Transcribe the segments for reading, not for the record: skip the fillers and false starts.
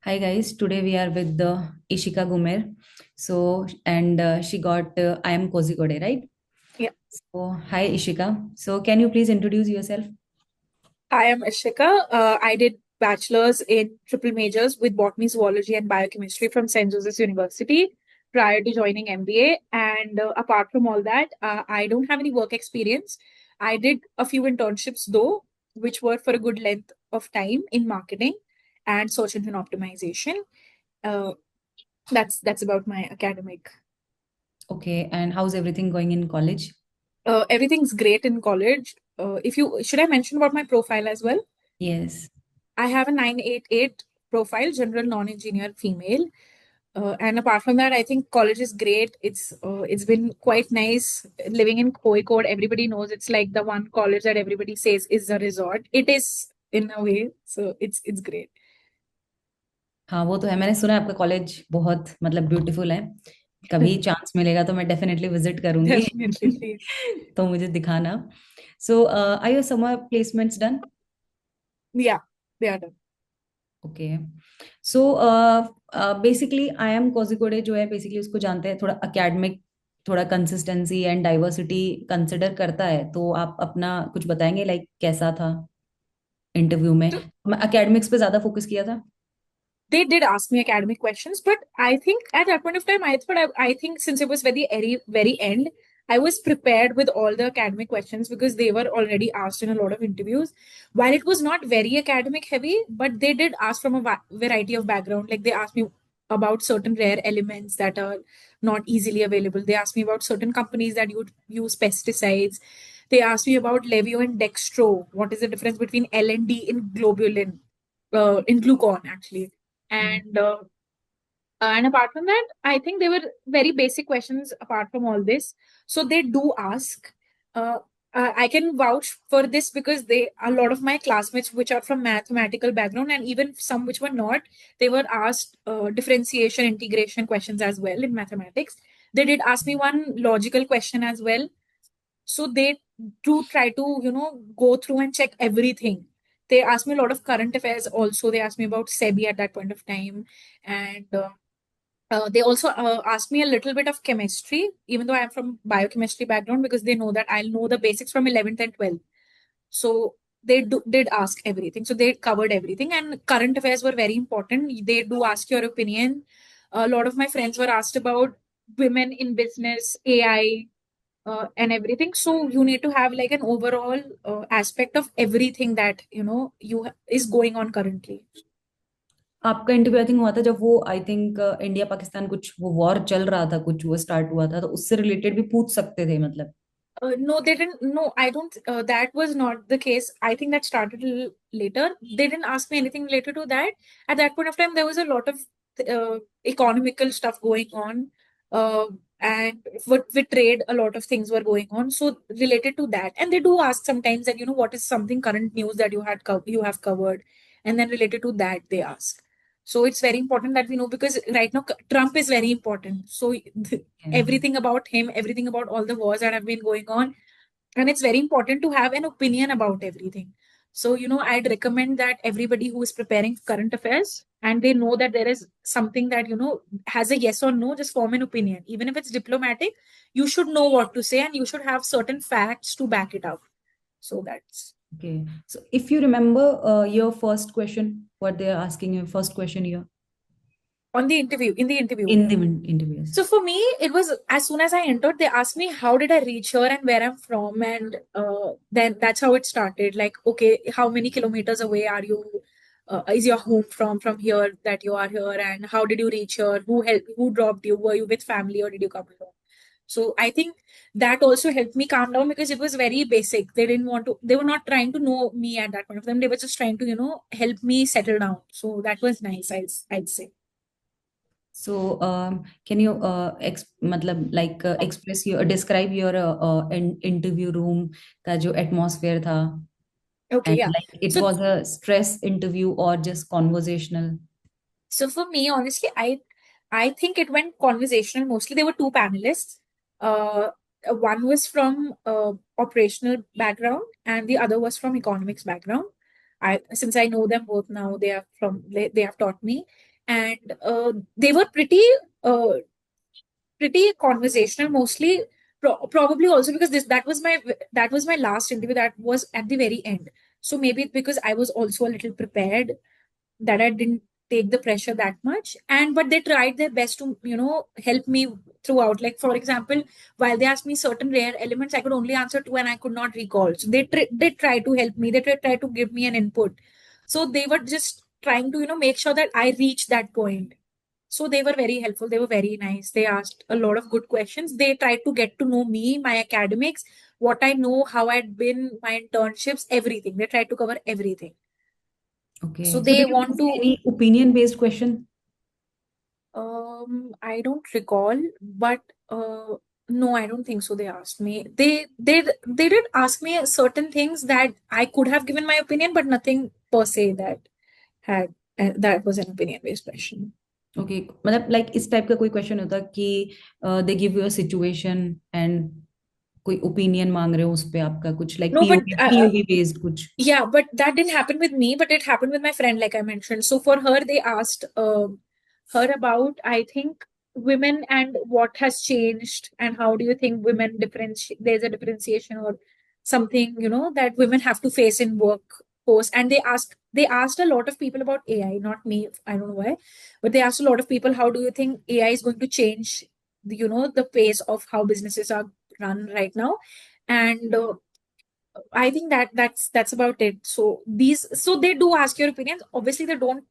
Hi guys, today we are with the Ishika Gumer. So and she got I am Kozhikode, right? Yeah. So hi Ishika. So can you please introduce yourself? Hi, I'm Ashika. I did bachelor's in triple majors with botany, zoology, and biochemistry from St. Joseph's University prior to joining MBA. And apart from all that, I don't have any work experience. I did a few internships though, which were for a good length of time in marketing and search engine optimization. Uh, that's about my academic. Okay, and how's everything going in college? Everything's great in college. If you should I mention about my profile as well? Yes. I have a 988 profile, general non-engineer female. And apart from that, I think college is great. It's been quite nice living in Kozhikode. Everybody knows it's like the one college that everybody says is a resort. It is in a way, so it's great. हाँ वो तो है, मैंने सुना है आपका college बहुत मतलब ब्यूटीफुल है। कभी चांस मिलेगा तो मैं डेफिनेटली विजिट करूंगी। Definitely, please. तो मुझे दिखाना। So are your summer placements done? Yeah, they are done. Okay. So basically I am Kozhikode जो है बेसिकली उसको जानते हैं, थोड़ा एकेडमिक, थोड़ा कंसिस्टेंसी एंड डाइवर्सिटी कंसिडर करता है। तो आप अपना कुछ बताएंगे लाइक कैसा था इंटरव्यू में? So मैं एकेडमिक्स पे ज्यादा फोकस किया था। they did ask me academic questions, but I think at that point of time, I think since it was very end, I was prepared with all the academic questions because they were already asked in a lot of interviews. While it was not very academic heavy, but they did ask from a variety of background. Like they asked me about certain rare elements that are not easily available. They asked me about certain companies that would use pesticides. They asked me about Levio and Dextro. What is the difference between L and D in globulin, in glucon actually? And apart from that, I think they were very basic questions apart from all this. So they do ask. uh, I can vouch for this because they a lot of my classmates which are from mathematical background and even some which were not, they were asked differentiation integration questions as well in mathematics. They did ask me one logical question as well. So they do try to go through and check everything. They asked me a lot of current affairs also. They asked me about SEBI at that point of time. And they also asked me a little bit of chemistry, even though I'm from biochemistry background, because they know that I'll know the basics from 11th and 12th. So did ask everything. So they covered everything. And current affairs were very important. They do ask your opinion. A lot of my friends were asked about women in business, AI, and everything. So you need to have like an overall aspect of everything that is going on currently. आपका interview I think हुआ था जब वो I think India Pakistan कुछ वो war चल रहा था, कुछ वो स्टार्ट हुआ था, तो उससे रिलेटेड भी पूछ सकते थे मतलब। No, they didn't. No, I don't. That was not the case. I think that started a little later. They didn't ask me anything related to that. At that point of time, there was a lot of economical stuff going on, uh, and with trade, a lot of things were going on. So related to that, and they do ask sometimes that what is something current news that you have covered, and then related to that they ask. So it's very important that we know because right now Trump is very important. So everything about him, everything about all the wars that have been going on. And it's very important to have an opinion about everything. So, I'd recommend that everybody who is preparing current affairs and they know that there is something that, has a yes or no, just form an opinion. Even if it's diplomatic, you should know what to say and you should have certain facts to back it up. So that's Okay, so if you remember your first question, what they are asking you, first question here on the interview, in the interview. in the interviews. So for me, it was as soon as I entered, they asked me how did I reach here and where I'm from, and then that's how it started. Like, okay, how many kilometers away are you? Is your home from here that you are here, and how did you reach here? Who helped? Who dropped you? Were you with family or did you come alone? So I think that also helped me calm down because it was very basic. They didn't want to. They were not trying to know me at that point of time. They were just trying to help me settle down. So that was nice. I'd say. So can you मतलब like express your describe your interview room का जो atmosphere था, Okay, and yeah. like it So was a stress interview or just conversational? So for me, honestly, I think it went conversational. Mostly, there were two panelists. Uh, One was from operational background, and the other was from economics background. I since I know them both now, they have taught me. and they were uh, pretty conversational mostly. Probably also because this that was my last interview, that was at the very end. So maybe it's because I was also a little prepared, that I didn't take the pressure that much. And but they tried their best to, help me throughout. Like for example, while they asked me certain rare elements, I could only answer two and I could not recall. So they try to help me. They try to give me an input. So they were just trying to, make sure that I reach that point. So they were very helpful. They were very nice. They asked a lot of good questions. They tried to get to know me, my academics, what I know, how I'd been, my internships, everything. They tried to cover everything. So Okay. So they did you want ask to, any opinion based question? I don't recall, but no, I don't think so. They asked me. They did ask me certain things that I could have given my opinion, but nothing per se that had that was an opinion based question. Okay, मतलब like इस type का कोई question होता कि they give you a situation and कोई opinion मांग रहे हो उस पे आपका कुछ like No, but POV based कुछ? yeah, but that didn't happen with me, but it happened with my friend, like I mentioned. So for her, they asked her about, I think, women and what has changed, and how do you think women differentiate, there's a differentiation or something, that women have to face in workforce. And they asked a lot of people about AI, not me, I don't know why, but they asked a lot of people, how do you think AI is going to change the pace of how businesses are run right now? And I think that's about it. So they do ask your opinions. Obviously, they don't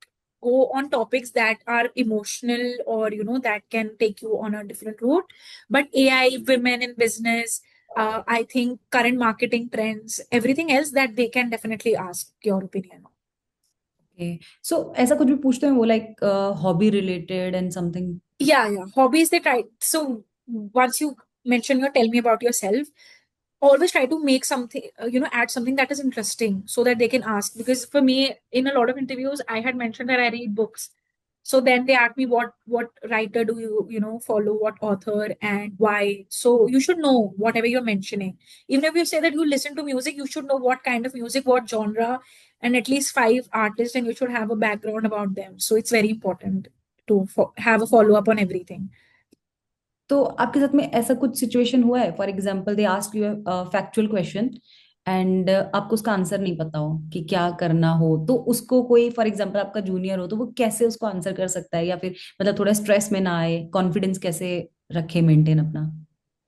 go on topics that are emotional, or that can take you on a different route. But AI, women in business, I think current marketing trends, everything else, that they can definitely ask your opinion on. Okay, so ऐसा कुछ भी पूछते हैं वो like hobby related and something? Yeah, yeah. Hobbies they try. So once you mention your tell me about yourself, always try to make something, add something that is interesting so that they can ask. Because for me, in a lot of interviews, I had mentioned that I read books. So then they asked me, what writer do you follow, what author, and why. So you should know whatever you're mentioning. Even if you say that you listen to music, you should know what kind of music, what genre, and at least five artists, and you should have a background about them. So it's very important to have a follow up on everything. तो आपके साथ में ऐसा कुछ situation हुआ है, for example they ask you factual question and आपको उसका आंसर नहीं पता हो कि क्या करना हो, तो उसको कोई फॉर एग्जाम्पल आपका जूनियर हो तो वो कैसे उसको आंसर कर सकता है, या फिर मतलब थोड़ा स्ट्रेस में ना आए, कॉन्फिडेंस कैसे रखे मेंटेन अपना?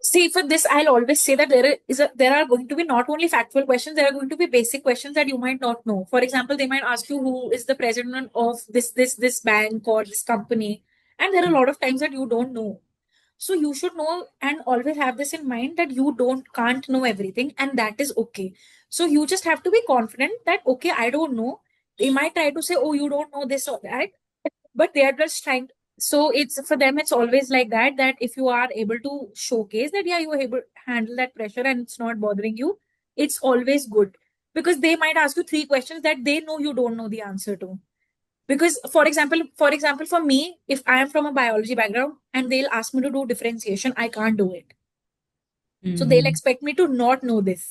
See, for this, I'll always say that there are going to be not only factual questions, there are going to be basic questions that you might not know. For example, they might ask you who is the president of this bank or this company, and there are a lot of times that you don't know. So you should know and always have this in mind that you don't can't know everything, and that is okay. So you just have to be confident that okay, I don't know. They might try to say, oh, you don't know this or that, but they are just trying. So it's for them, it's always like that, that if you are able to showcase that, yeah, you are able to handle that pressure and it's not bothering you, it's always good. Because they might ask you three questions that they know you don't know the answer to. Because for example, for me, if I am from a biology background and they'll ask me to do differentiation, I can't do it. So they'll hmm. expect me to not know this.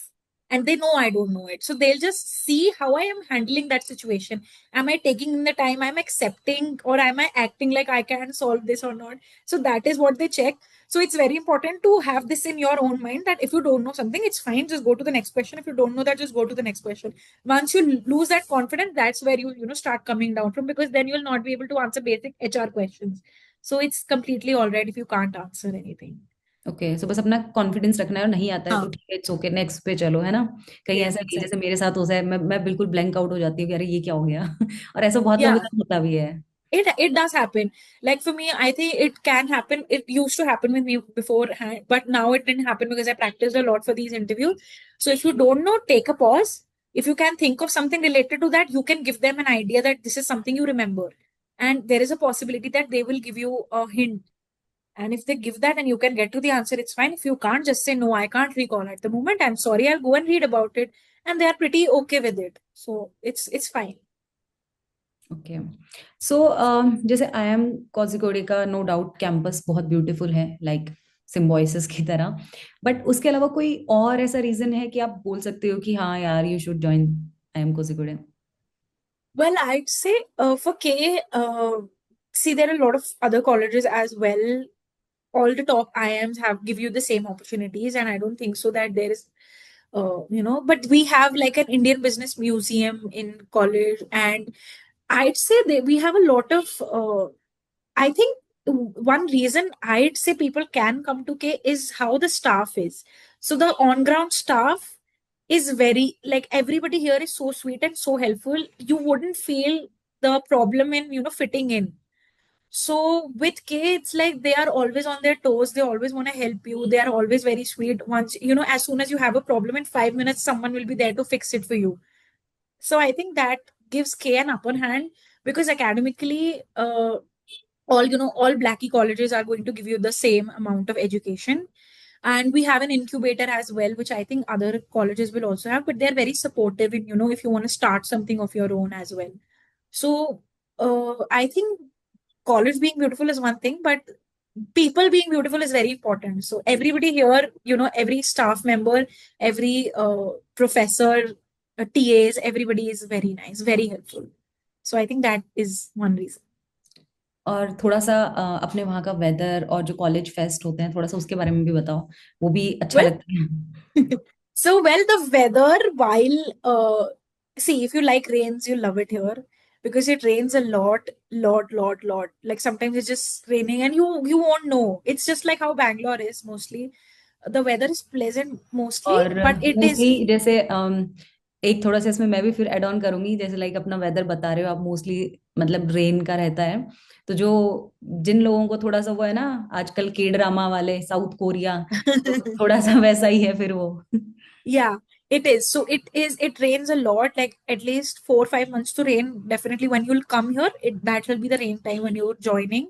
And they know I don't know it. So they'll just see how I am handling that situation. Am I taking in the time? Am I accepting, or am I acting like I can solve this or not? So that is what they check. So it's very important to have this in your own mind, that if you don't know something, it's fine. Just go to the next question. If you don't know that, just go to the next question. Once you lose that confidence, that's where you start coming down from, because then you'll not be able to answer basic HR questions. So it's completely all right if you can't answer anything. Okay, so बस अपना confidence रखना है, और नहीं आता है तो हाँ, ठीक है, इट्स ओके, नेक्स्ट पे चलो, है ना? कहीं yes, ऐसा नहीं जैसे exactly. मेरे साथ होता है, मैं बिल्कुल ब्लैंक आउट हो जाती हूँ कि अरे ये क्या हो गया और ऐसा बहुत लोगों के Yeah, साथ होता भी है. it does happen. Like for me, I think it can happen. It used to happen with me beforehand, but now it didn't happen because I practiced a lot for these interviews. So if you don't know, take a pause. If you can think of something related to that, you can give them an idea that this is something you remember. And there is a possibility that they will give you a hint. And if they give that and you can get to the answer, it's fine. If you can't, just say, no, I can't recall at the moment. I'm sorry, I'll go and read about it. And they are pretty okay with it. So it's fine. Okay, so जैसे I am Kozhikode का no doubt campus बहुत beautiful है, like Symbiosis की तरह, but उसके अलावा कोई और ऐसा रीजन है कि आप बोल सकते हो कि हाँ यार you should join I am Kozhikode? Well, I'd say for K, see, there are a lot of other colleges as well. All the top IIMs have give you the same opportunities, and I don't think so that there is, but we have like an Indian Business Museum in college, and I'd say that we have a lot of. I think one reason I'd say people can come to K is how the staff is. So the on ground staff is very, like, everybody here is so sweet and so helpful. You wouldn't feel the problem in fitting in. So with K, it's like they are always on their toes. They always want to help you. They are always very sweet. Once, as soon as you have a problem, in 5 minutes, someone will be there to fix it for you. So I think that gives K an upper hand, because academically, all Blackie colleges are going to give you the same amount of education. And we have an incubator as well, which I think other colleges will also have, but they're very supportive in, if you want to start something of your own as well. So I think college being beautiful is one thing, but people being beautiful is very important. So everybody here, every staff member, every professor, TAs, everybody is very nice, very helpful. So I think that is one reason. और थोड़ा सा अपने वहाँ का weather और जो college fest होते हैं थोड़ा सा उसके बारे में भी बताओ, वो भी अच्छा Well, लगता है। so well, the weather, while see, if you like rains, you love it here, because it rains a lot. Like sometimes it's just raining and you won't know. It's just like how Bangalore is mostly. The weather is pleasant mostly, और but it is. Mostly जैसे एक थोड़ा सा इसमें मैं भी फिर add on करूंगी, जैसे लाइक अपना वेदर बता रहे हो आप, मोस्टली मतलब रेन का रहता है। तो जो जिन लोगों को थोड़ा सा वो है ना, आजकल के ड्रामा वाले साउथ कोरिया, तो थोड़ा सा वैसा ही है फिर वो। Yeah, it is. So it rains a lot, like at least 4 or 5 months to rain. Definitely when you'll come here, that will be the rain time when you're joining.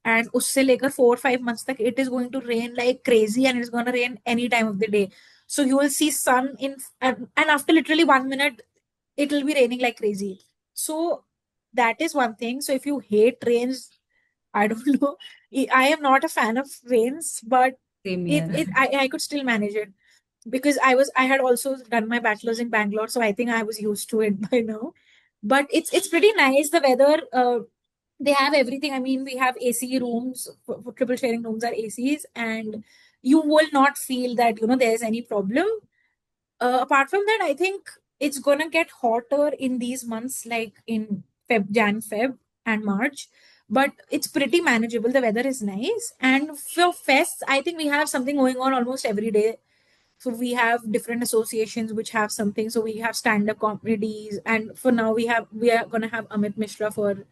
And usse lekar 4 or 5 months tak it is going to rain like crazy, and it's gonna rain any time of the day. So you will see sun and after literally 1 minute, it will be raining like crazy. So that is one thing. So if you hate rains, I don't know. I am not a fan of rains, but same it year. it I could still manage it, because I had also done my bachelor's in Bangalore, so I think I was used to it by now. But it's pretty nice. The weather, they have everything. I mean, we have AC rooms, for triple sharing rooms are ACs, and you will not feel that there's any problem. Apart from that, I think it's gonna get hotter in these months, like in Feb, and March. But it's pretty manageable. The weather is nice, and for fests, I think we have something going on almost every day. So we have different associations which have something. So we have stand-up comedies, and for now we are gonna have Amit Mishra for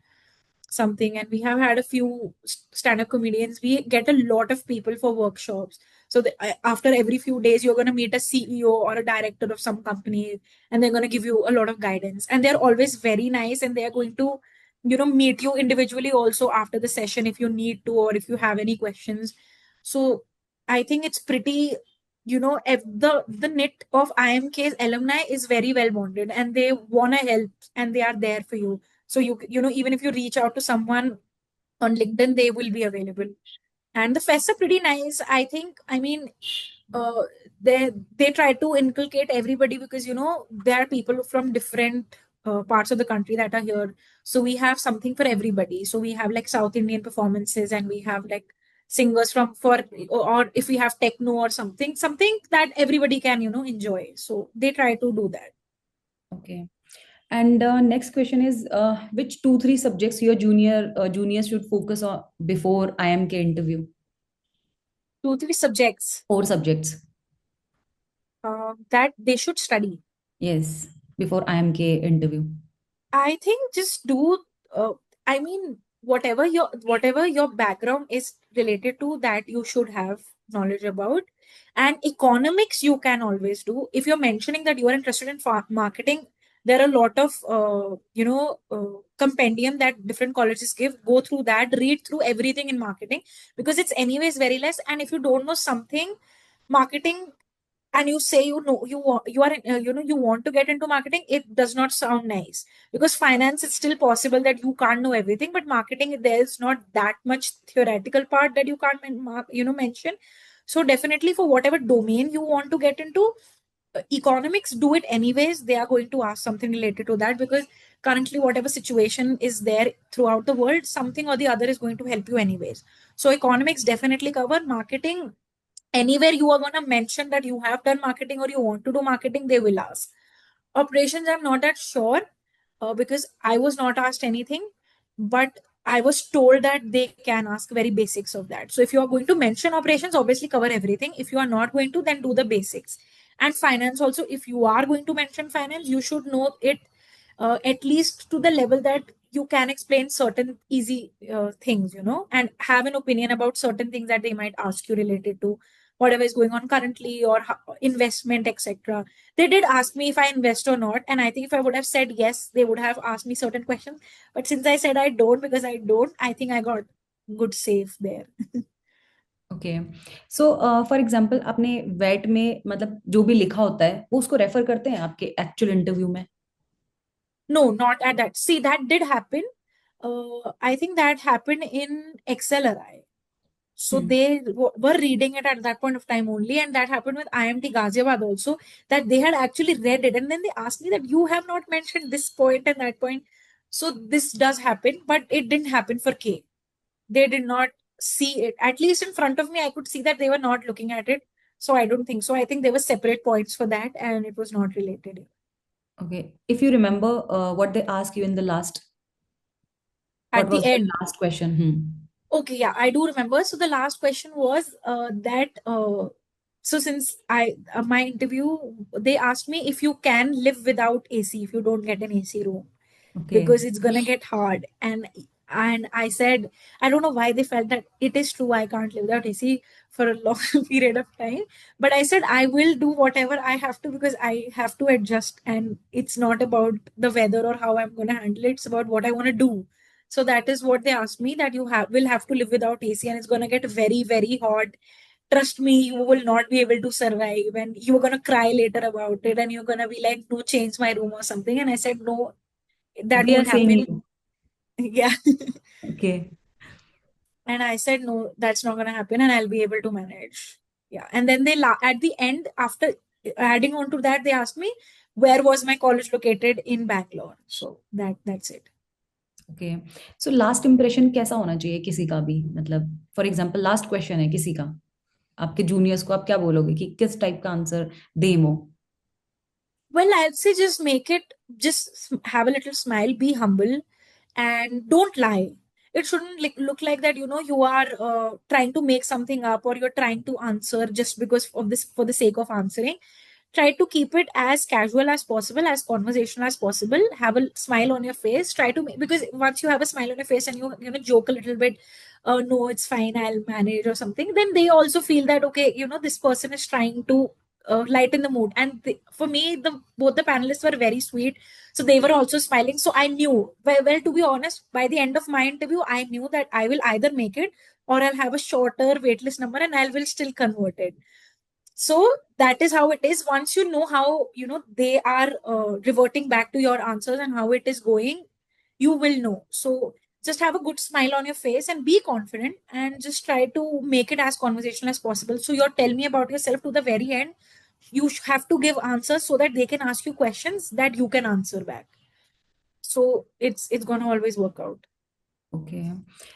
something, and we have had a few stand-up comedians. We get a lot of people for workshops. So after every few days, you're gonna meet a CEO or a director of some company, and they're gonna give you a lot of guidance. And they're always very nice, and they're going to, meet you individually also after the session if you need to, or if you have any questions. So I think it's pretty, if the knit of IMK's alumni is very well bonded, and they wanna help, and they are there for you. So even if you reach out to someone on LinkedIn, they will be available. And the fests are pretty nice. I think, I mean, uh, they try to inculcate everybody, because there are people from different parts of the country that are here. So we have something for everybody. So we have like South Indian performances, and we have like singers from for or if we have techno or something that everybody can enjoy. So they try to do that. Okay. And next question is, which two, three subjects your juniors should focus on before IMK interview? 2 3 subjects Four subjects. that they should study. Yes, before IMK interview. I think just do. I mean, whatever your background is related to, that you should have knowledge about. And economics you can always do. If you're mentioning that you are interested in marketing, there are a lot of compendium that different colleges give. Go through that, read through everything in marketing, because it's anyways very less. And if you don't know something, marketing, and you say you are you want to get into marketing, it does not sound nice, because finance, it's still possible that you can't know everything, but marketing, there's not that much theoretical part that you can't mention. So definitely, for whatever domain you want to get into, economics do it anyways. They are going to ask something related to that because currently whatever situation is there throughout the world, something or the other is going to help you anyways. So economics definitely cover. Marketing, anywhere you are going to mention that you have done marketing or you want to do marketing, they will ask. Operations, I'm not that sure, because I was not asked anything, but I was told that they can ask very basics of that. So if you are going to mention operations, obviously cover everything. If you are not going to, then do the basics. And finance also, if you are going to mention finance, you should know it at least to the level that you can explain certain easy things, and have an opinion about certain things that they might ask you related to whatever is going on currently or investment, etc. They did ask me if I invest or not, and I think if I would have said yes, they would have asked me certain questions. But since I said I don't, because I don't, I think I got good safe there. Okay, so for example आपने wait में मतलब जो भी लिखा होता है वो उसको रेफर करते हैं आपके एक्चुअल इंटरव्यू में? No, not at that. See, that did happen. I think that happened in XLRI. So hmm. they were reading it at that point of time only, and that happened with IMT Ghaziabad also. That they had actually read it, and then they asked me that you have not mentioned this point and that point. So this does happen, but it didn't happen for K. They did not see it. At least in front of me, I could see that they were not looking at it. So I don't think so. I think there were separate points for that, and it was not related. Okay, if you remember what they ask you in the last, At what the was the end, last question? okay, yeah, I do remember. So the last question was that so since I my interview, they asked me if you can live without AC if you don't get an AC room, okay. because it's gonna get hard. And I said, I don't know why they felt that it is true I can't live without AC for a long period of time. But I said I will do whatever I have to because I have to adjust, and it's not about the weather or how I'm gonna handle it. It's about what I want to do. So that is what they asked me, that you will have to live without AC and it's gonna get very, very hot. Trust me, you will not be able to survive and you're gonna cry later about it and you're gonna be like, no, change my room or something. And I said, no, that they are won't saying happen. You. Yeah. Okay. And I said, no, that's not going to happen and I'll be able to manage. Yeah. And then at the end, after adding on to that, they asked me, where was my college located in Bangalore? So that's it. Okay, so last impression कैसा होना चाहिए किसी का भी, मतलब for example last question है किसी का, आपके जूनियर्स को आप क्या बोलोगे कि किस टाइप का आंसर दें वो? Well, I'd say just make it, just have a little smile, be humble, and don't lie. It shouldn't look like that, you are trying to make something up or you're trying to answer just because of this, for the sake of answering. Try to keep it as casual as possible, as conversational as possible. Have a smile on your face. Try to because once you have a smile on your face and you joke a little bit, no, it's fine, I'll manage or something, then they also feel that, okay, this person is trying to lighten the mood. And for me, the both the panelists were very sweet, so they were also smiling. So I knew, well, to be honest, by the end of my interview, I knew that I will either make it or I'll have a shorter waitlist number and I will still convert it. So that is how it is. Once you know how they are reverting back to your answers and how it is going, you will know. So just have a good smile on your face and be confident and just try to make it as conversational as possible. So you're tell me about yourself to the very end. You have to give answers so that they can ask you questions that you can answer back. So it's gonna always work out. Okay.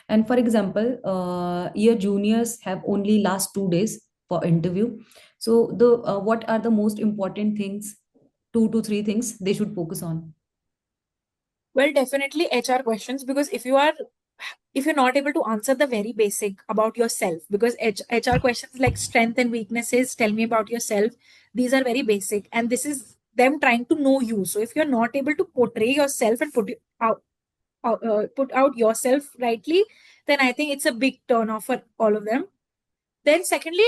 And for example, your juniors have only last 2 days for interview. So the what are the most important things, 2 to 3 things they should focus on? Well, definitely HR questions, because if you're not able to answer the very basic about yourself, because HR questions like strength and weaknesses, tell me about yourself, these are very basic and this is them trying to know you. So if you're not able to portray yourself and put out yourself rightly, then I think it's a big turn off for all of them. Then secondly,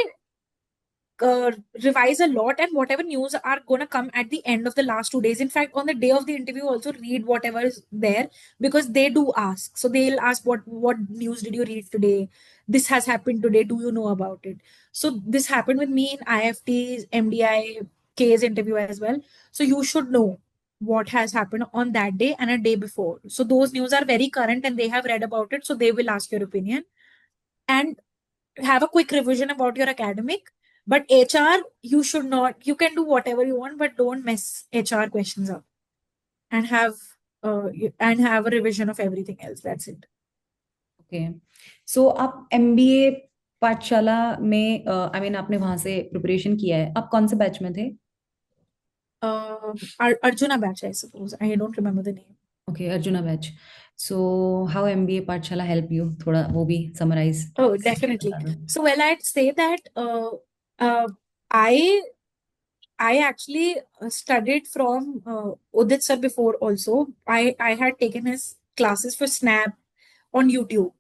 revise a lot, and whatever news are going to come at the end of the last 2 days, in fact on the day of the interview, also read whatever is there, because they do ask. So they'll ask, what news did you read today, this has happened today, do you know about it? So this happened with me in IFT's MDI case interview as well. So you should know what has happened on that day and a day before. So those news are very current and they have read about it, so they will ask your opinion. And have a quick revision about your academic. But HR, you should not. You can do whatever you want, but don't mess HR questions up. And have a revision of everything else. That's it. Okay, so आप MBA पाठशाला में I mean आपने वहां से preparation किया है, आप कौन से बैच में थे? Arjuna batch, I suppose. I don't remember the name. Okay, arjuna batch. So how MBA पाठशाला हेल्प यू, थोड़ा वो भी समराइज Oh, definitely. बता दो। So, well, I'd say that uh, I I actually studied from Udit sir before also. I had taken his classes for Snap on YouTube,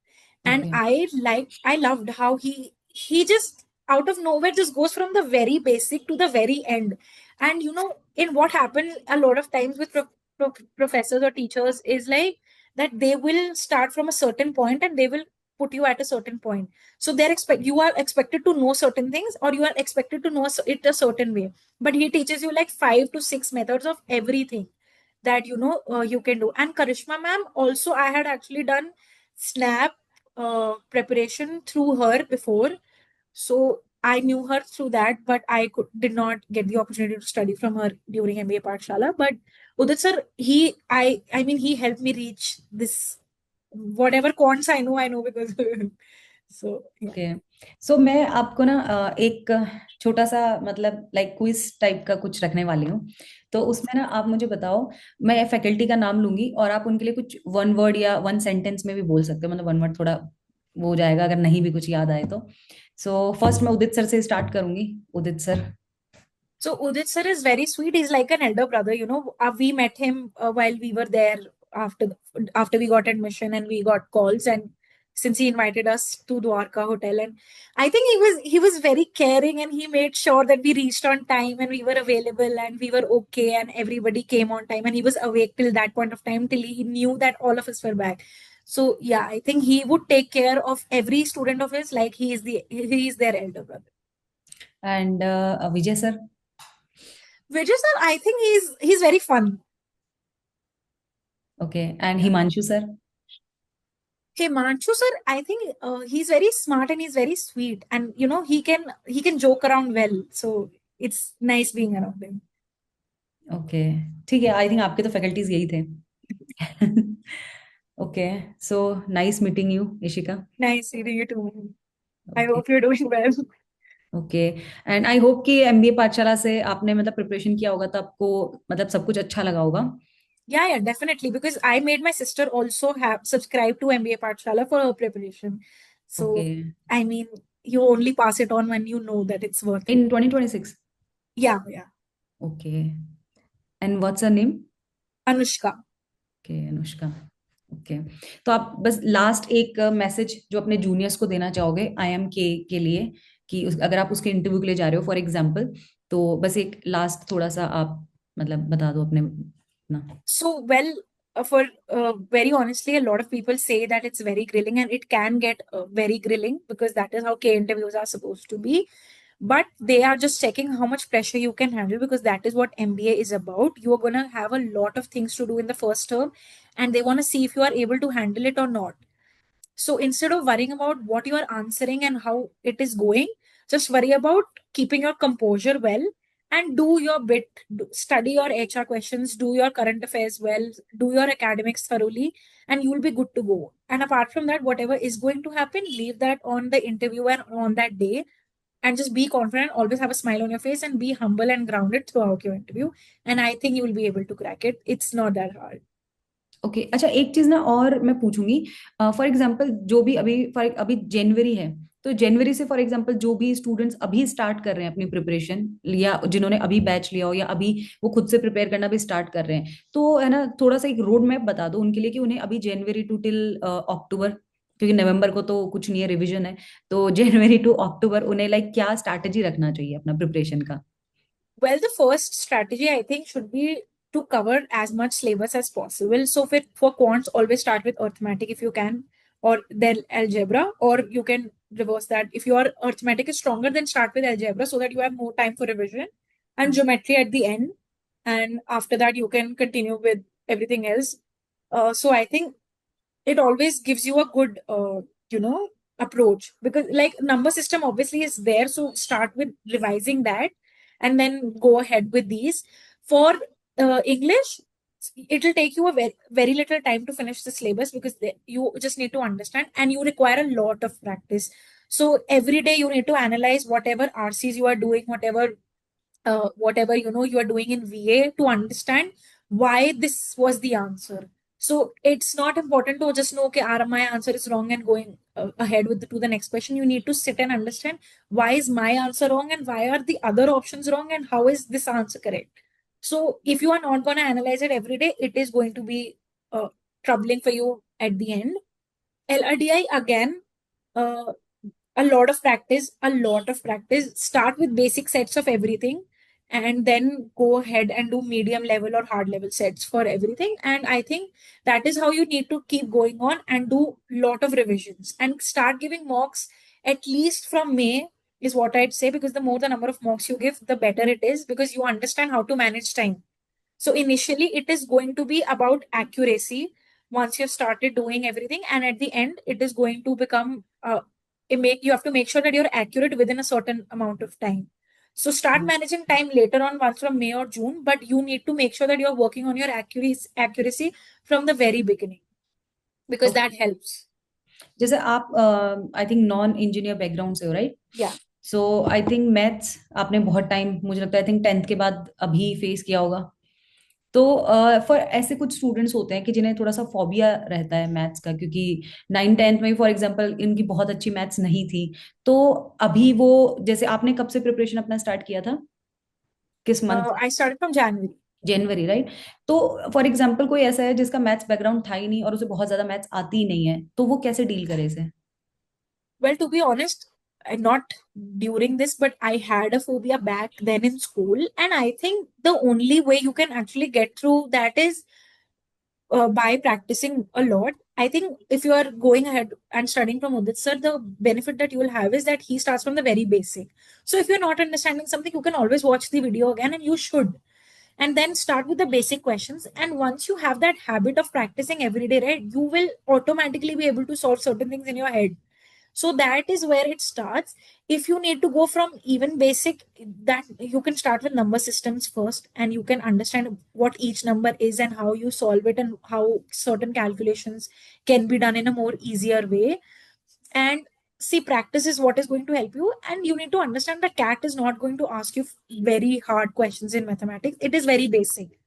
and okay, I loved how he just out of nowhere just goes from the very basic to the very end. And in what happens a lot of times with professors or teachers is like that they will start from a certain point and they will put you at a certain point. So you are expected to know certain things, or you are expected to know it a certain way, but he teaches you like 5 to 6 methods of everything that you can do. And Karishma ma'am also, I had actually done Snap preparation through her before, so I knew her through that, but did not get the opportunity to study from her during MBA Pathshala. But Udit sir, I mean, he helped me reach this. Whatever quants I know because so yeah. Okay. So मैं आपको ना एक छोटा सा मतलब like quiz type का कुछ रखने वाली हूँ। तो उसमें ना आप मुझे बताओ, मैं फैकल्टी का नाम लूंगी और आप उनके लिए कुछ वन वर्ड या वन सेंटेंस में भी बोल सकते हो, मतलब वन वर्ड थोड़ा वो हो जाएगा अगर नहीं भी कुछ याद आए तो। सो फर्स्ट मैं उदित सर से स्टार्ट करूंगी। उदित sir. So Udit sir is very sweet. He's like an elder brother. We met him while we were there after we got admission and we got calls, and since he invited us to Dwarka Hotel, and I think he was very caring, and he made sure that we reached on time and we were available and we were okay and everybody came on time, and he was awake till that point of time till he knew that all of us were back. So yeah, I think he would take care of every student of his like he is their elder brother. And Vijay sir. Vijay sir, I think he's very fun. Okay, and Yeah. Himanshu sir. Himanshu sir, I think he's very smart and he's very sweet, and he can joke around well. So it's nice being around him. Okay, ठीक है, I think आपके तो faculties यही थे। Okay, so nice meeting you Ishika. Nice seeing you too. I okay. hope you're doing well. Okay, and I hope कि MBA पाठशाला से आपने मतलब प्रिपरेशन किया होगा तो आपको मतलब सब कुछ अच्छा लगा होगा। Yeah, definitely. Because I made my sister also have subscribed to MBA Pathshala for her preparation. Okay, So I mean, you only pass it on when you know that it's worth it. In 2026। Yeah, yeah. Okay, and what's her name? Anushka. Okay, Anushka. Okay, तो आप बस last एक message जो अपने juniors को देना चाहोगे IM के लिए, कि अगर आप उसके इंटरव्यू के लिए जा रहे हो फॉर एग्जांपल, तो बस एक लास्ट थोड़ा सा आप मतलब बता दो अपने अपना। So, well, for very honestly, a lot of people say that it's very grilling, and it can get very grilling because that is how K interviews are supposed to be. But they are just checking how much pressure you can handle, because that is what MBA is about. You are going to have a lot of things to do in the first term, and they want to see if you are able to handle it or not. So instead of worrying about what you are answering and how it is going, just worry about keeping your composure well and do your bit. Study your HR questions, do your current affairs well, do your academics thoroughly, and you'll be good to go. And apart from that, whatever is going to happen, leave that on the interviewer on that day, and just be confident, always have a smile on your face, and be humble and grounded throughout your interview. And I think you will be able to crack it. It's not that hard. Okay, अच्छा एक चीज ना और मैं पूछूंगी। For example जो भी अभी अभी जनवरी है, तो जनवरी से फॉर एग्जांपल जो भी स्टूडेंट्स अभी स्टार्ट कर रहे हैं अपनी प्रिपरेशन, या जिन्होंने अभी बैच लिया हो या अभी वो खुद से प्रिपेयर करना भी स्टार्ट कर रहे हैं, तो है ना थोड़ा सा एक रोड मैप बता दो उनके लिए कि उन्हें अभी जनवरी टू टिल अक्टूबर, क्योंकि नवंबर को तो कुछ नहीं है, रिवीजन है, तो जनवरी टू अक्टूबर उन्हें लाइक क्या स्ट्रैटेजी रखना चाहिए अपना प्रिपरेशन का? Well, the first strategy I think should be to cover as much syllabus as possible. So for quants, always start with arithmetic if you can, or then algebra, or you can reverse that. If your arithmetic is stronger, then start with algebra so that you have more time for revision, and geometry at the end. And after that, you can continue with everything else. So I think it always gives you a good, you know, approach, because like number system obviously is there, so start with revising that and then go ahead with these. For English, it will take you a very little time to finish the syllabus, because you just need to understand and you require a lot of practice. So every day you need to analyze whatever RCs you are doing, whatever you are doing in VA, to understand why this was the answer. So it's not important to just know, okay, my answer is wrong and going ahead with to the next question. You need to sit and understand, why is my answer wrong and why are the other options wrong and how is this answer correct. So if you are not going to analyze it every day, it is going to be troubling for you at the end. LRDI again, uh, a lot of practice, a lot of practice. Start with basic sets of everything and then go ahead and do medium level or hard level sets for everything. And I think that is how you need to keep going on and do lot of revisions and start giving mocks at least from May, is what I'd say, because the more the number of mocks you give, the better it is, because you understand how to manage time. So initially, it is going to be about accuracy once you've started doing everything, and at the end, it is going to become you have to make sure that you're accurate within a certain amount of time. So start managing time later on, once from May or June, but you need to make sure that you're working on your accuracy from the very beginning, because okay, that helps. जैसे आप I think non engineer background से हो, right? Yeah. So I think maths आपने बहुत time, मुझे लगता है I think 10th के बाद अभी फेस किया होगा। तो फॉर ऐसे कुछ स्टूडेंट्स होते हैं कि जिन्हें थोड़ा सा फोबिया रहता है मैथ्स का, क्योंकि 9th 10th में फॉर एग्जांपल इनकी बहुत अच्छी मैथ्स नहीं थी। तो अभी वो, जैसे आपने कब से प्रिपरेशन अपना स्टार्ट किया था, किस month? I started from January. January, right? तो फॉर एग्जांपल कोई ऐसा है जिसका मैथ्स बैकग्राउंड था ही नहीं और उसे बहुत ज्यादा मैथ्स आती ही नहीं है, तो वो कैसे डील करे इसे? Well, to be honest, not during this, but I had a phobia back then in school. And I think the only way you can actually get through that is by practicing a lot. I think if you are going ahead and studying from Udit sir, the benefit that you will have is that he starts from the very basic. So if you're not understanding something, you can always watch the video again, and you should. And then start with the basic questions. And once you have that habit of practicing every day, right, you will automatically be able to solve certain things in your head. So that is where it starts. If you need to go from even basic, that you can start with number systems first, and you can understand what each number is and how you solve it and how certain calculations can be done in a more easier way. And see, practice is what is going to help you. And you need to understand that cat is not going to ask you very hard questions in mathematics. It is very basic.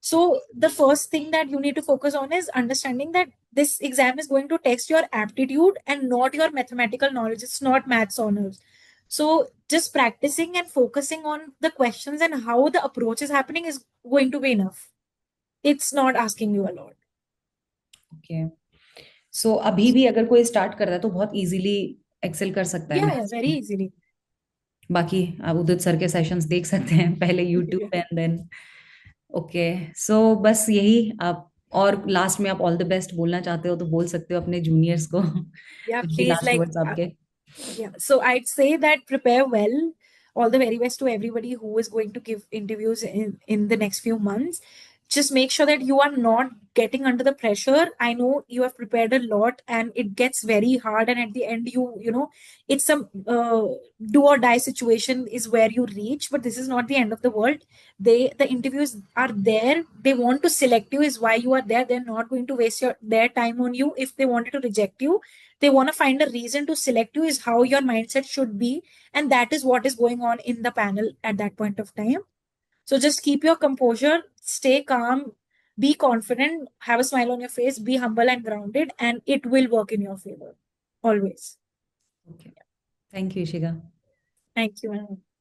So the first thing that you need to focus on is understanding that this exam is going to test your aptitude and not your mathematical knowledge. It's not maths honors. So just practicing and focusing on the questions and how the approach is happening is going to be enough. It's not asking you a lot. Okay, so अभी भी अगर कोई start कर रहा है तो बहुत easily Excel कर सकता है Yeah, मैथ्स very में। easily. बाकी आप उदित सर के सेशंस देख सकते हैं पहले यूट्यूब पे, एंड देन ओके। सो बस यही आप, और लास्ट में आप ऑल द बेस्ट बोलना चाहते हो तो बोल सकते हो अपने जूनियर्स को Yeah, कुछ भी please, लास्ट like, वर्ड्स आपके। yeah. So I'd say that prepare well. All the very best to everybody who is going to give interviews in the next few months. Just make sure that you are not getting under the pressure. I know you have prepared a lot and it gets very hard. And at the end, it's some do or die situation is where you reach, but this is not the end of the world. The interviews are there. They want to select you is why you are there. They're not going to waste their time on you. If they wanted to reject you, they want to find a reason to select you, is how your mindset should be. And that is what is going on in the panel at that point of time. So just keep your composure, stay calm, be confident, have a smile on your face, be humble and grounded, and it will work in your favor always. Okay, thank you Ishika. Thank you.